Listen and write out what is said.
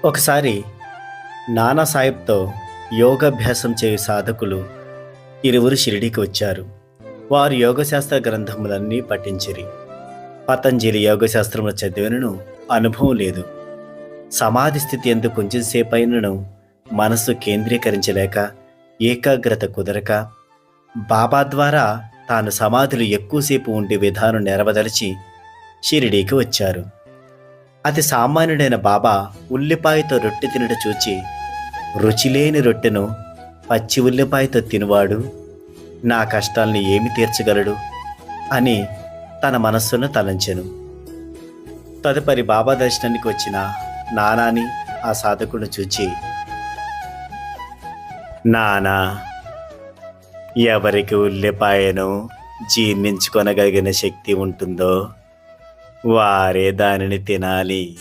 ఒకసారి నానాసాహెబ్తో యోగాభ్యాసం చేయు సాధకులు ఇరువురు షిరిడీకి వచ్చారు. వారు యోగశాస్త్ర గ్రంథములన్నీ పఠించిరి. పతంజలి యోగశాస్త్రములు చదివినను అనుభవం లేదు. సమాధి స్థితి ఎందు కొంచెం సేపైనను మనస్సు కేంద్రీకరించలేక, ఏకాగ్రత కుదరక, బాబా ద్వారా తాను సమాధిలో ఎక్కువసేపు ఉండే విధానం నెరవదలిచి షిరిడీకి వచ్చారు. అతి సామాన్యుడైన బాబా ఉల్లిపాయతో రొట్టె తినట చూచి, రుచిలేని రొట్టెను పచ్చి ఉల్లిపాయతో తినువాడు నా కష్టాల్ని ఏమి తీర్చగలడు అని తన మనస్సును తలంచెను. తదుపరి బాబా దర్శనానికి వచ్చిన నానాని ఆ సాధకుడు చూచి, నానా, ఎవరికి ఉల్లిపాయను జీర్ణించుకొనగలిగిన శక్తి ఉంటుందో వారే దానిని తినాలి.